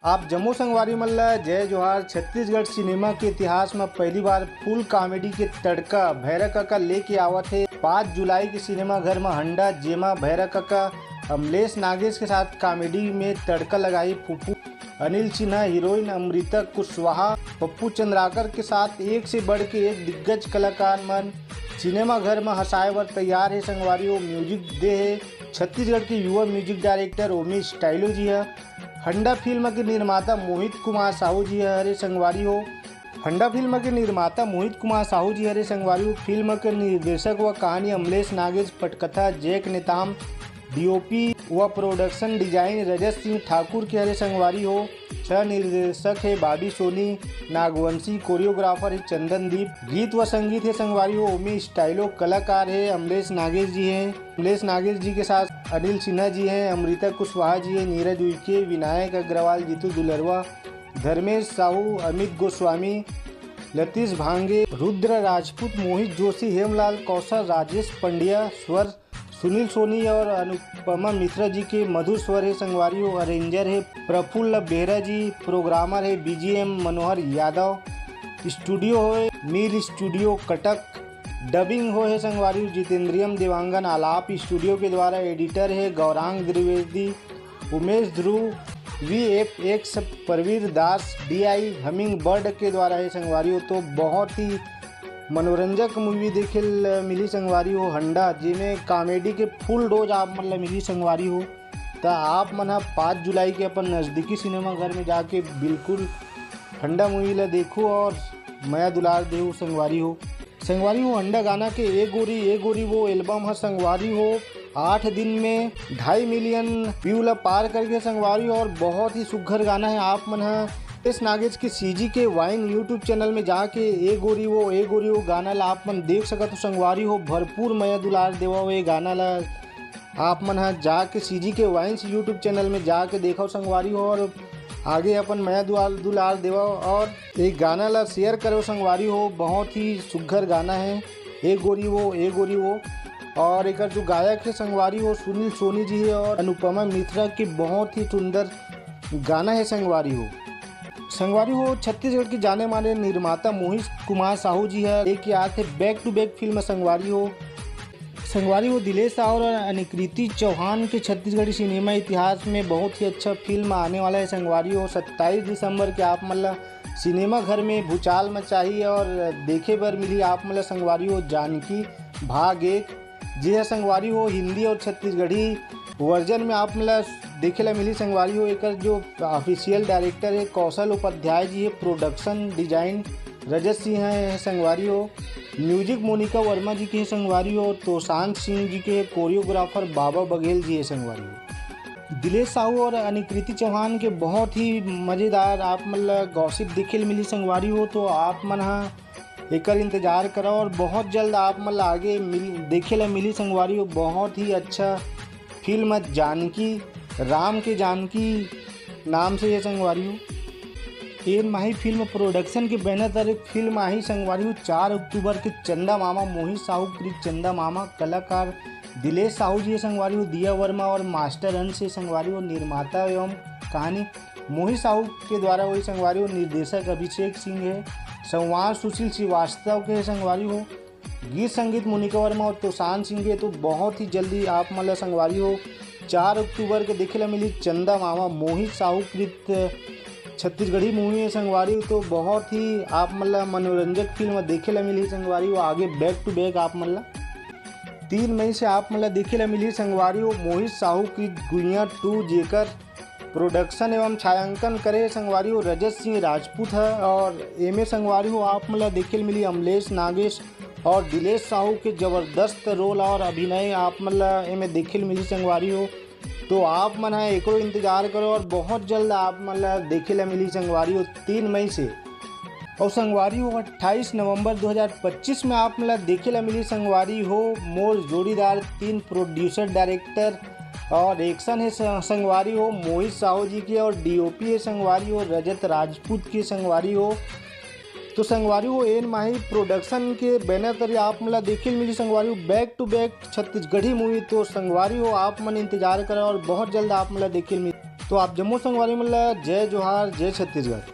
आप जम्मू संगवारी मल्ला जय जोहार। छत्तीसगढ़ सिनेमा के इतिहास में पहली बार फुल कॉमेडी के तड़का भैरव काका लेके आवत है 5 जुलाई के सिनेमा घर में हंडा, जेमा भैरव काका अमलेश नागेश के साथ कॉमेडी में तड़का लगाई फूफू अनिल सिन्हा, हीरोइन अमृता कुशवाहा, पप्पू चंद्राकर के साथ एक से बढ़ के एक दिग्गज कलाकार मन सिनेमा घर में हंसाए वर तैयार है। संगवारियों म्यूजिक दे है छत्तीसगढ़ के युवा म्यूजिक डायरेक्टर उमेश स्टाइलो जी है। हंडा फिल्म के निर्माता मोहित कुमार साहू जी है। हरे संगवारी हो हंडा फिल्म के निर्माता मोहित कुमार साहू जी हरे संगवारी हो। फिल्म के निर्देशक व कहानी अमलेश नागेश, पटकथा जैक नेताम, डीओपी व प्रोडक्शन डिजाइन रजत सिंह ठाकुर के हरे संगवारी हो। 6 निर्देशक है बॉबी सोनी, नागवंशी, कोरियोग्राफर है चंदनदीप, गीत व संगीत है संगवारी हो उमेश स्टाइलो, कलाकार है अमलेश नागेश जी हैं। अमलेश नागेश जी के साथ अनिल सिन्हा जी हैं, अमृता कुशवाहा जी हैं, नीरज उइके, विनायक अग्रवाल, जीतू दुलरवा, धर्मेश साहू, अमित गोस्वामी, लतीश भांगे, रुद्र राजपूत, मोहित जोशी, हेमलाल कौशल, राजेश पंड्या, स्वर सुनील सोनी और अनुपमा मिश्रा जी के मधुर स्वर है संगवारी हो। अरेंजर है प्रफुल्ल बेहरा जी, प्रोग्रामर है बीजीएम मनोहर यादव, स्टूडियो है मीर स्टूडियो कटक, डबिंग हो है संगवारी जितेंद्रियम देवांगन, आलाप स्टूडियो के द्वारा एडिटर है गौरांग द्विवेदी, उमेश ध्रुव, VFX परवीर दास, DI हमिंग बर्ड के द्वारा है संगवारी हो। तो बहुत ही मनोरंजक मूवी देखे मिली संगवारी हो हंडा, जिन्हें कॉमेडी के फुल डोज आप मतलब मिली संगवारी हो। तो आप मन 5 जुलाई के अपन नज़दीकी सिनेमा घर में जाके बिल्कुल हंडा मूवी ला देखो और मया दुलार देव संगवारी हो। संगवारी हो हंडा गाना के ए गोरी वो एल्बम है संगवारी हो 8 दिन में 2.5 मिलियन व्यू ला पार करके संगवारी हो। और बहुत ही सुघर गाना है। आप मन अमलेश नागेश के CG के वाइन यूट्यूब चैनल में जाके ए गोरी वो गाना ला आप मन देख सकत हो संगवारी हो। भरपूर मया दुलार देवा ये गाना ला आप मन जाके CG के वाइन्स यूट्यूब चैनल में जाके देखो संगवारी हो। और आगे अपन मया दुलार देवा और एक गाना ला शेयर करो संगवारी हो। बहुत ही सुघर गाना है ए गोरी वो। और एक जो गायक है संगवारी हो सुनील सोनी जी है और अनुपमा मिश्रा की बहुत ही सुंदर गाना है संगवारी हो। छत्तीसगढ़ की जाने माने निर्माता मोहित कुमार साहू जी है। एक याद है बैक टू बैक फिल्म संगवारी हो दिलेश साहू और अनिकृति चौहान के छत्तीसगढ़ी सिनेमा इतिहास में बहुत ही अच्छा फिल्म आने वाला है संगवारी हो। 27 दिसंबर के आप मतलब सिनेमा घर में भूचाल मचाई और देखे बर मिली आप मतलब संगवारी हो जानकी भाग 1 जी है संगवारी हो। हिंदी और छत्तीसगढ़ी वर्जन में आप मतलब देखे ला मिली संगवारी हो। एक जो ऑफिशियल डायरेक्टर है कौशल उपाध्याय जी है, प्रोडक्शन डिजाइन रजत सिंह है संगवारी हो, म्यूजिक मोनिका वर्मा जी के है संगवारी हो, तोशांत सिंह जी के कोरियोग्राफर बाबा बघेल जी है संगवारी हो। दिलेश साहू और अनिकृति चौहान के बहुत ही मज़ेदार आप मतलब गॉसिप देखे मिली संगवारी हो। तो आप मन एक इंतजार करो और बहुत जल्द आप मतलब आगे देखे ला मिली संगवारी हो। बहुत ही अच्छा फिल्म जानकी राम के जानकी नाम से ये संगवारी हो। एन माही फिल्म प्रोडक्शन के बैनर तर एक फिल्म आई संगवारी हो 4 अक्टूबर के चंदा मामा, मोहित साहू कृत चंदा मामा, कलाकार दिलेश साहू जी संगवारी हो, दिया वर्मा और मास्टर अंश से संगवारी हो। निर्माता एवं कहानी मोहित साहू के द्वारा वही संगवारी हो। निर्देशक अभिषेक सिंह है, संवाद सुशील श्रीवास्तव के संगवारी हो, गीत संगीत मोनिका वर्मा और तोशांत सिंह के। तो बहुत ही जल्दी आप मतलब संगवारी हो 4 अक्टूबर के देखे ला मिली चंदा मामा मोहित साहू कृत छत्तीसगढ़ी मूवी है संगवारी। तो बहुत ही आप मतलब मनोरंजक फिल्म देखे ला मिली संगवारी हो। आगे बैक टू बैक आप मतलब 3 मई से आप मतलब देखे ला मिली संगवारी हो। मोहित साहू की गुइया 2 जेकर प्रोडक्शन एवं छायांकन करे संगवारी हो रजत सिंह राजपूत है। और एमे संगवारी हो आप मतलब देखे मिली अमलेश नागेश और दिलेश साहू के ज़बरदस्त रोल और अभिनय आप मतलब एमे देखे मिली संगवारी हो। तो आप मन एको इंतजार करो और बहुत जल्द आप मतलब देखे ला मिली संगवारी हो 3 मई से। और संगवारी हो 28 नवंबर 2025 में आप मतलब देखे ला मिली संगवारी हो मोर जोड़ीदार 3 प्रोड्यूसर डायरेक्टर और एक्शन है संगवारी हो मोहित साहू जी के और DOP है संगवारी हो रजत राजपूत की संगवारी हो। तो संगवारी हो एन माही प्रोडक्शन के बैनर तरी आप मतलब देखे मिली संगवारी हो back to back Chhattisgarhi movie. तो संगवारी हो आप मन इंतजार करें और बहुत जल्द आप मतलब देखे मिली। तो आप जम्मू संगवारी मन ला जय जोहार, जय छत्तीसगढ़।